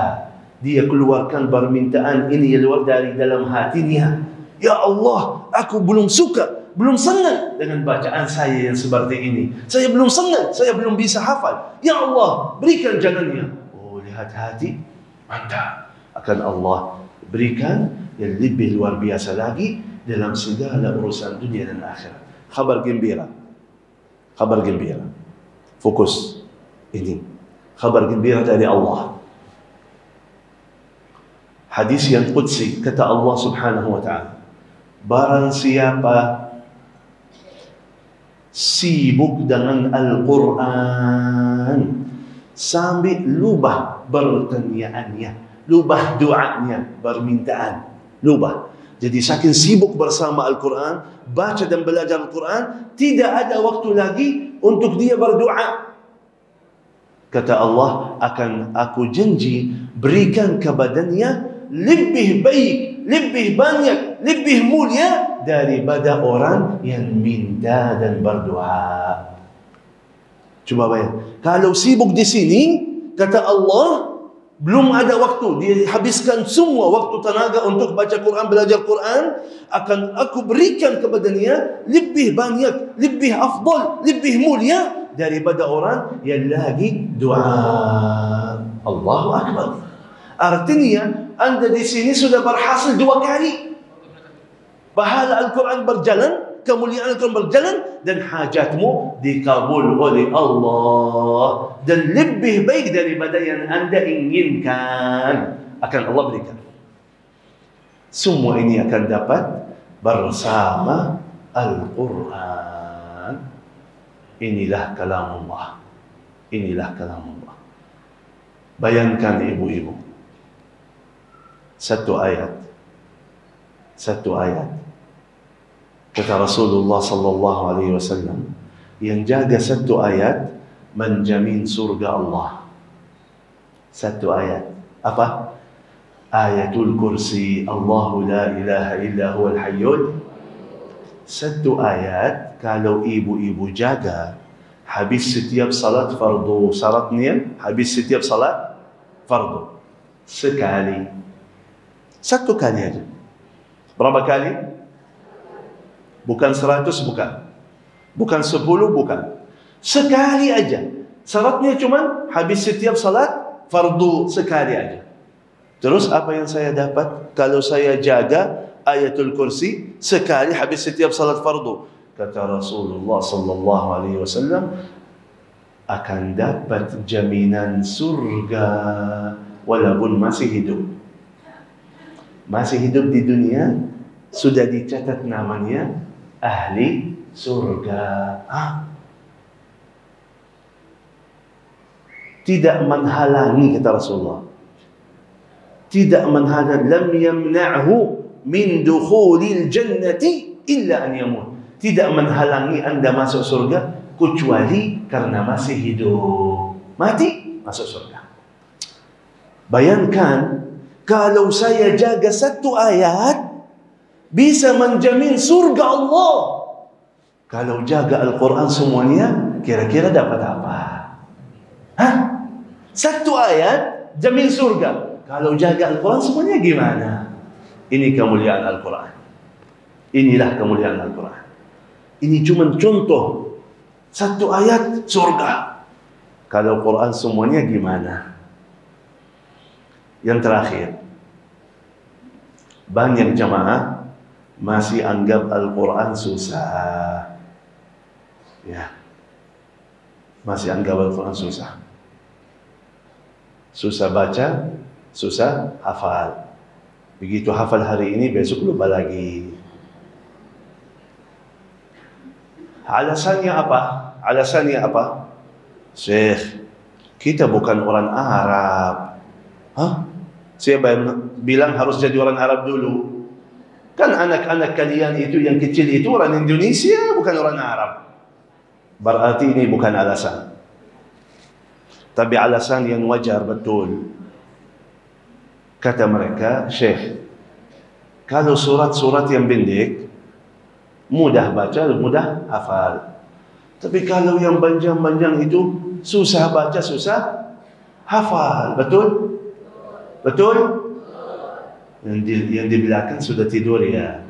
A: Dia keluarkan permintaan ini keluar dari dalam hatinya. Ya Allah, aku belum suka, belum senang dengan bacaan saya yang seperti ini. Saya belum senang, saya belum bisa hafal. Ya Allah, berikan jalannya. Oh, lihat hati, mantap. Akan Allah berikan yang lebih luar biasa lagi dalam segala urusan dunia dan akhirat. Kabar gembira. Kabar gembira. Fokus. Ini. Kabar gembira dari Allah. Hadis yang qudsi, kata Allah subhanahu wa ta'ala. Barang siapa sibuk dengan Al-Quran sampai lubah pertanyaannya, lubah doanya, permintaan, lubah. Jadi saking sibuk bersama Al-Quran, baca dan belajar Al-Quran, tidak ada waktu lagi untuk dia berdoa. Kata Allah, akan aku janji berikan kepadanya lebih baik, lebih banyak, lebih mulia daripada orang yang minta dan berdoa. Coba bayang, kalau sibuk di sini, kata Allah, belum ada waktu, dia habiskan semua waktu tenaga untuk baca Quran, belajar Quran, akan aku berikan kepadanya lebih banyak, lebih afdal, lebih mulia daripada orang yang lagi doa. Allahu Akbar. Artinya, Anda di sini sudah berhasil 2 kali. Pahala Al-Quran berjalan, kemuliaan Al-Quran berjalan, dan hajatmu dikabul oleh Allah. Dan lebih baik daripada yang Anda inginkan, akan Allah berikan. Semua ini akan dapat bersama Al-Quran. Inilah kalamullah. Inilah kalamullah. Bayangkan ibu-ibu, satu ayat, kata Rasulullah sallallahu alaihi wasallam, yang jaga satu ayat menjamin surga Allah. Satu ayat, apa? Ayatul Kursi, Allahu la ilaha illa huwal hayyul. Satu ayat, kalau ibu-ibu jaga, habis setiap salat fardu. Syaratnya habis setiap salat fardu sekali. Satu kali aja. Berapa kali? Bukan 100, bukan. Bukan 10, bukan. Sekali aja. Syaratnya cuma habis setiap salat fardu sekali aja. Terus apa yang saya dapat kalau saya jaga Ayatul Kursi sekali habis setiap salat fardu? Kata Rasulullah sallallahu alaihi wasallam, akan dapat jaminan surga walaupun masih hidup. Masih hidup di dunia, sudah dicatat namanya ahli surga. Tidak menghalangi, kata Rasulullah, tidak menghalangi, lam yamna'hu min dukhulil jannati illa an yamut. Tidak menghalangi Anda masuk surga kecuali karena masih hidup. Mati, masuk surga. Bayangkan, kalau saya jaga satu ayat, bisa menjamin surga Allah. Kalau jaga Al-Quran semuanya, kira-kira dapat apa? Satu ayat, jamin surga. Kalau jaga Al-Quran semuanya gimana? Ini kemuliaan Al-Quran. Inilah kemuliaan Al-Quran. Ini cuma contoh. Satu ayat, surga. Kalau Quran semuanya gimana? Yang terakhir, banyak jamaah masih anggap Al-Quran susah. Ya, masih anggap Al-Quran susah. Susah baca, susah hafal. Begitu hafal hari ini, besok lupa lagi. Alasannya apa? Alasannya apa? Syekh, kita bukan orang Arab. Siapa yang bilang harus jadi orang Arab dulu? Kan anak-anak kalian itu yang kecil itu orang Indonesia, bukan orang Arab. Berarti ini bukan alasan. Tapi alasan yang wajar betul. Kata mereka, Syekh, kalau surat-surat yang pendek, mudah baca, mudah hafal. Tapi kalau yang panjang-panjang itu, susah baca, susah hafal. Betul? Betul? Yang di belakang sudah tidur ya.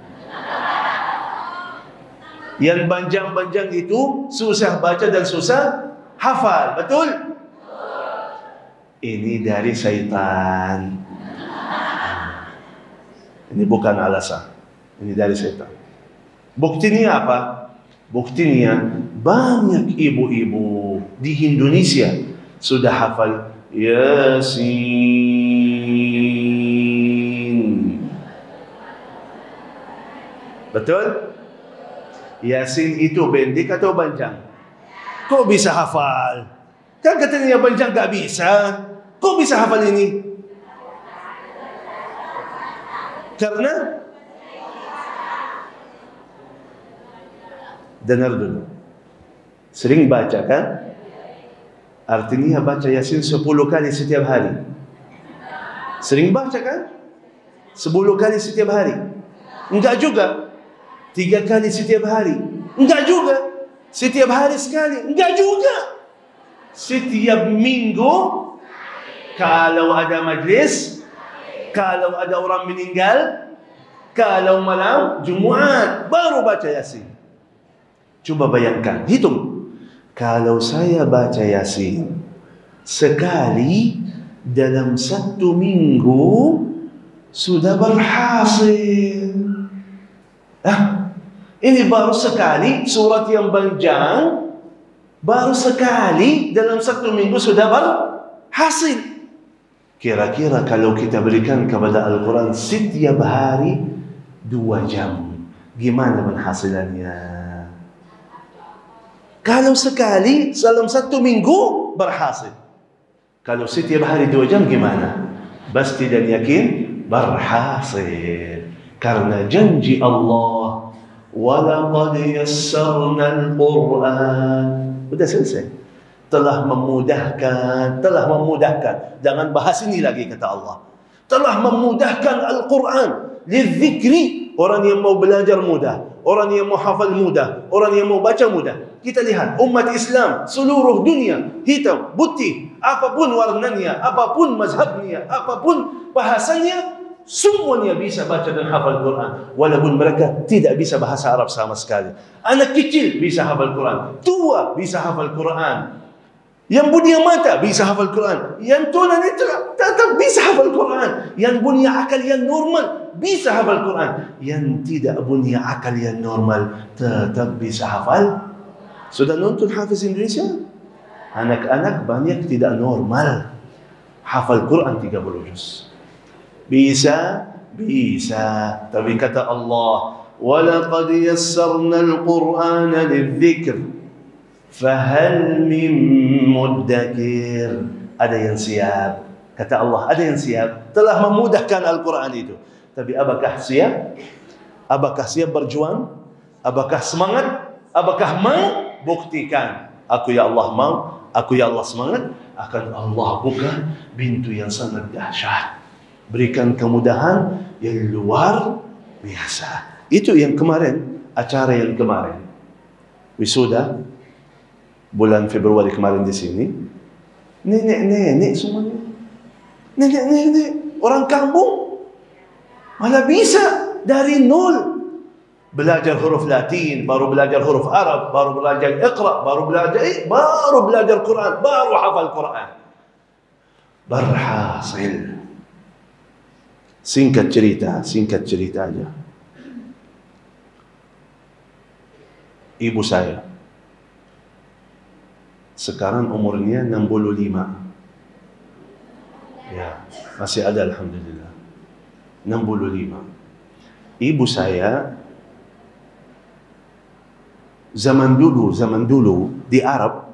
A: Yang panjang-panjang itu susah baca dan susah hafal. Betul? Ini dari syaitan. Ini bukan alasan. Ini dari syaitan. Buktinya apa? Buktinya banyak ibu-ibu di Indonesia sudah hafal Yasin. Betul? Yasin itu pendek atau panjang? Kok bisa hafal? Kan katanya panjang gak bisa. Kok bisa hafal ini? Karena dengar dulu, sering baca kan? Artinya baca Yasin 10 kali setiap hari. Sering baca kan? 10 kali setiap hari. Enggak juga 3 kali setiap hari. Enggak juga setiap hari sekali. Enggak juga setiap minggu. Kalau ada majlis, kalau ada orang meninggal, kalau malam Jumat baru baca Yasin. Coba bayangkan, hitung. Kalau saya baca Yasin sekali dalam 1 minggu, sudah berhasil. Ini baru sekali surat yang panjang, baru sekali dalam 1 minggu sudah berhasil. Kira-kira kalau kita berikan kepada Al-Quran setiap hari 2 jam, gimana penghasilannya? Kalau sekali dalam 1 minggu berhasil. Kalau setiap hari 2 jam gimana? Pasti dan yakin berhasil. Karena janji Allah, walaqad yassarna al-Quran. Sudah selesai. Telah memudahkan. Jangan bahas ini lagi, kata Allah. Telah memudahkan Al-Quran lidzikri. Orang yang mau belajar mudah, orang yang mau hafal mudah, orang yang mau baca mudah. Kita lihat umat Islam seluruh dunia, hitam, putih, apapun warnanya, apapun mazhabnya, apapun bahasanya, semuanya bisa baca dan hafal Quran. Walaupun mereka tidak bisa bahasa Arab sama sekali. Anak kecil bisa hafal Quran, tua bisa hafal Quran, yang punya mata bisa hafal Quran, yang tunanetra tetap bisa hafal Quran, yang punya akal yang normal bisa hafal Quran, yang tidak punya akal yang normal tetap bisa hafal. Sudah nonton Hafiz Indonesia? Anak-anak banyak tidak normal hafal Quran 30 juz. Bisa Bisa. Tapi kata Allah, وَلَقَدْ يَسَّرْنَا الْقُرْآنَ لِلذِّكْرِ فَهَلْ مِن مُدَّكِرٍ. Ada yang siap. Kata Allah, ada yang siap. Telah memudahkan Al-Quran itu. Tapi apakah siap? Apakah siap berjuang? Apakah semangat? Apakah mau? Buktikan. Aku ya Allah mau, aku ya Allah semangat, akan Allah buka pintu yang sangat dahsyat. Berikan kemudahan yang luar biasa. Itu yang kemarin, acara yang kemarin. Wisuda bulan Februari kemarin di sini. Nenek-nenek semuanya. Nenek-nenek orang kampung malah bisa dari nol. Belajar huruf Latin, baru belajar huruf Arab, baru belajar Iqra, baru belajar Quran, baru hafal Quran. Berhasil. Singkat cerita aja. Ibu saya sekarang umurnya 65. Ya, masih ada alhamdulillah. 65. Ibu saya zaman dulu di Arab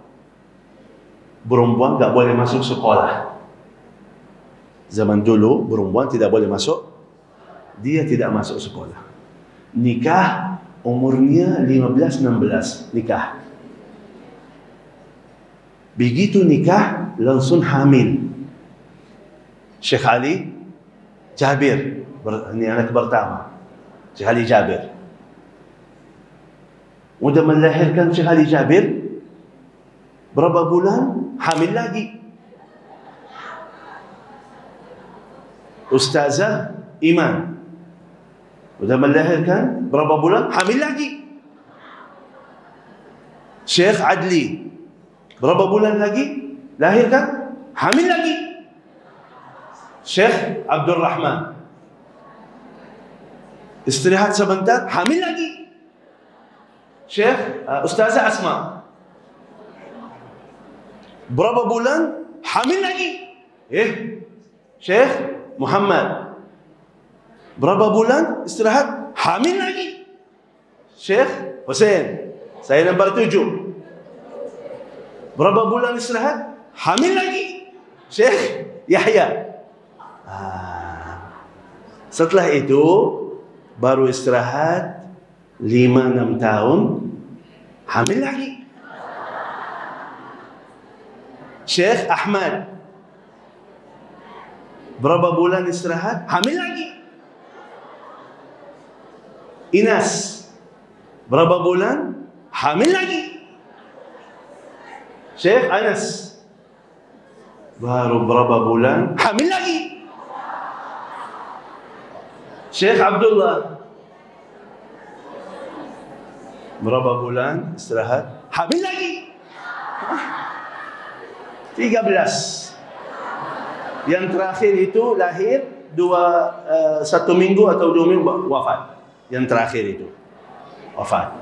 A: perempuan tak boleh masuk sekolah. Zaman dulu perempuan tidak boleh masuk, dia tidak masuk sekolah. Nikah umurnya 15-16 nikah. Begitu nikah langsung hamil. Syekh Ali Jabir, ini anak pertama. Syekh Ali Jabir. Udah melahirkan Syekh Ali Jabir, berapa bulan hamil lagi. Ustazah Iman udah melahirkan, berapa bulan hamil lagi. Syekh Adli berapa bulan lagi lahirkan, hamil lagi. Syekh Abdul Rahman istirahat sebentar, hamil lagi. Syekh Ustazah Asma berapa bulan hamil lagi. Syekh Muhammad berapa bulan istirahat, hamil lagi. Syekh Hussein, saya nombor 7, berapa bulan istirahat, hamil lagi. Syekh Yahya. Setelah itu baru istirahat 5-6 tahun, hamil lagi. Syekh Ahmad berapa bulan istirahat, hamil lagi. Inas berapa bulan, hamil lagi. Syekh Anas baru berapa bulan, hamil lagi. Syekh Abdullah berapa bulan istirahat, hamil lagi. 13. Yang terakhir itu lahir 1 minggu atau 2 minggu wafat. Yang terakhir itu wafat.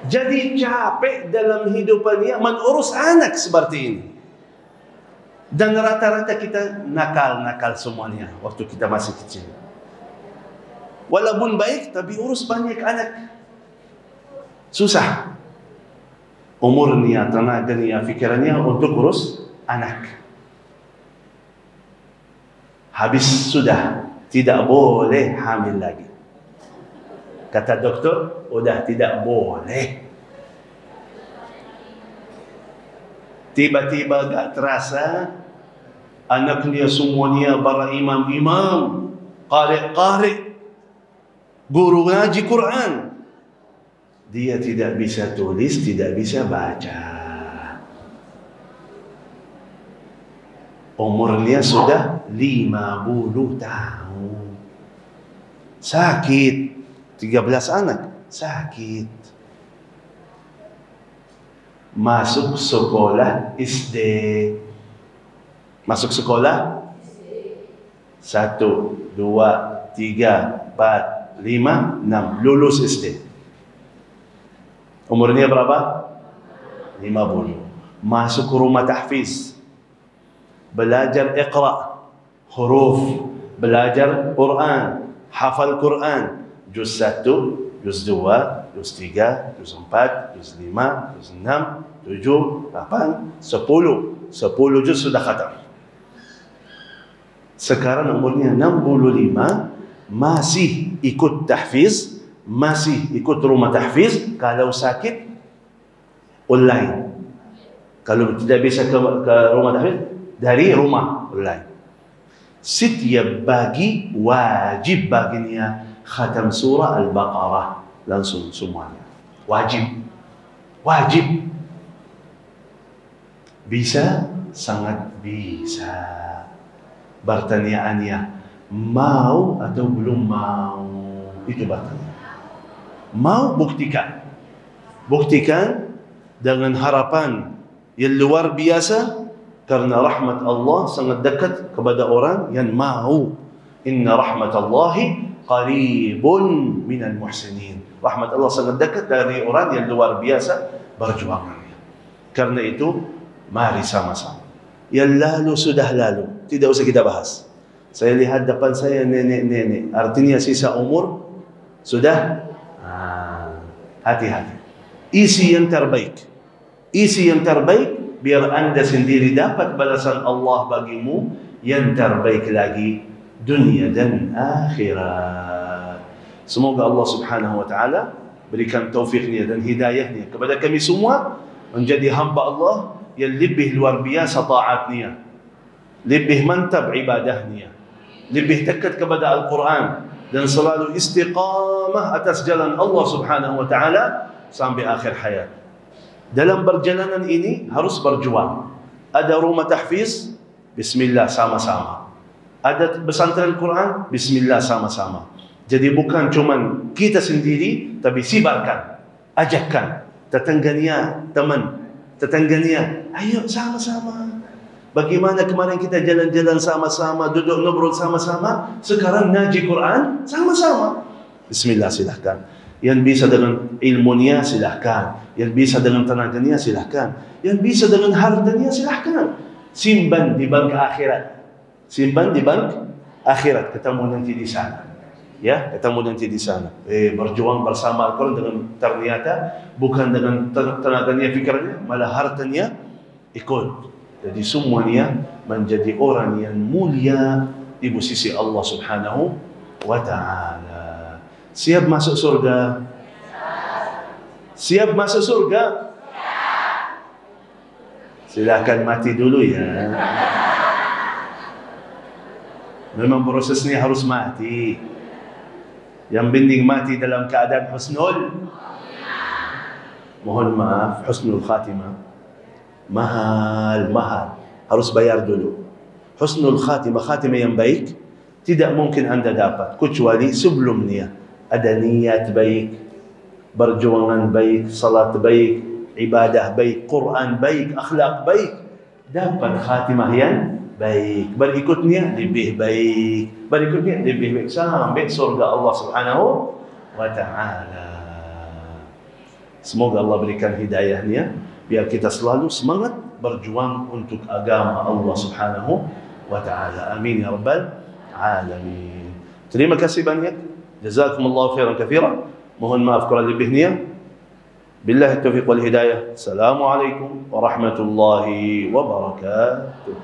A: Jadi capek dalam hidupannya mengurus anak seperti ini. Dan rata-rata kita nakal semuanya waktu kita masih kecil. Walaupun baik, tapi urus banyak anak. Susah. Umurnya, tenaganya, fikirannya untuk urus anak. Habis sudah, tidak boleh hamil lagi. Kata doktor, udah tidak boleh. Tiba-tiba gak terasa, anaknya semuanya para imam-imam, qari-qari, guru ngaji Quran. Dia tidak bisa tulis, tidak bisa baca. Umurnya sudah 50 tahun. Sakit. 13 anak. Sakit. Masuk sekolah SD. Masuk sekolah 1, 2, 3, 4, 5, 6. Lulus SD. Umurnya berapa? 50. Masuk ke rumah tahfiz. Belajar Iqra, huruf, belajar Quran, hafal Quran, juz 1, juz 2, juz 3, juz 4, juz 5, juz 6, 7, 8, 10. 10 juz sudah khatam. Sekarang umurnya 65, masih ikut tahfiz, masih ikut rumah tahfiz. Kalau sakit, online. Kalau tidak bisa ke rumah tahfiz, dari rumah online. Setiap pagi wajib baginya khatam surah Al-Baqarah langsung semuanya. Wajib. Wajib. Bisa? Sangat bisa. Pertanyaannya, mau atau belum mau? Itu pertanyaan. Mau, buktikan. Buktikan dengan harapan yang luar biasa, karena rahmat Allah sangat dekat kepada orang yang mau. Inna rahmatallahi qaribun minal muhsinin. Rahmat Allah sangat dekat dari orang yang luar biasa berjuangannya. Karena itu, mari sama-sama. Yang lalu sudah lalu, tidak usah kita bahas. Saya lihat depan saya nenek-nenek, artinya sisa umur sudah. Hati-hati. Isi yang terbaik. Isi yang terbaik, biar anda sendiri dapat balasan Allah bagimu yang terbaik lagi, dunia dan akhirat. Semoga Allah subhanahu wa ta'ala berikan taufiknya dan hidayahnya kepada kami semua menjadi hamba Allah yang lebih luar biasa taatnya, lebih mantap ibadahnya, lebih dekat kepada Al-Quran, dan selalu istiqamah atas jalan Allah subhanahu wa ta'ala sampai akhir hayat. Dalam perjalanan ini harus berjuang. Ada rumah tahfiz, bismillah sama-sama. Ada pesantren Quran, bismillah sama-sama. Jadi bukan cuman kita sendiri, tapi sibarkan, ajakkan tetangganya, teman tetangganya, ayo sama-sama. Bagaimana kemarin kita jalan-jalan sama-sama, duduk ngobrol sama-sama, sekarang ngaji Quran sama-sama. Bismillah, silahkan. Yang bisa dengan ilmunya silahkan, yang bisa dengan tenaganya silahkan, yang bisa dengan hartanya silahkan. Simpan di bank akhirat. Simpan di bank akhirat, ketemu nanti di sana. Ya, ketemu nanti di sana. Berjuang bersama Al-Quran dengan ternyata bukan dengan tenaganya, fikirannya, malah hartanya ikut. Jadi semuanya menjadi orang yang mulia di sisi Allah subhanahu wa ta'ala. Siap masuk surga? Siap masuk surga? Silakan mati dulu ya. Memang prosesnya harus mati. Yang penting mati dalam keadaan husnul. Mohon maaf, husnul khatimah mahal. Harus bayar dulu. Husnul khatimah, khatimah yang baik, tidak mungkin anda dapat kecuali sebelumnya ada niat baik, perjuangan baik, salat baik, ibadah baik, Quran baik, akhlak baik, dapat khatimah yang baik. Berikutnya lebih baik, berikutnya lebih baik, sampai surga Allah subhanahu wa ta'ala. Semoga Allah berikan hidayahnya, biar kita selalu semangat berjuang untuk agama Allah subhanahu wa ta'ala. Amin ya rabbal alamin. Terima kasih banyak. Jazakumullahu khairan katsira. Mohon maaf kurang lebihnya. Billahi taufiq wal hidayah. Assalamualaikum warahmatullahi wabarakatuh.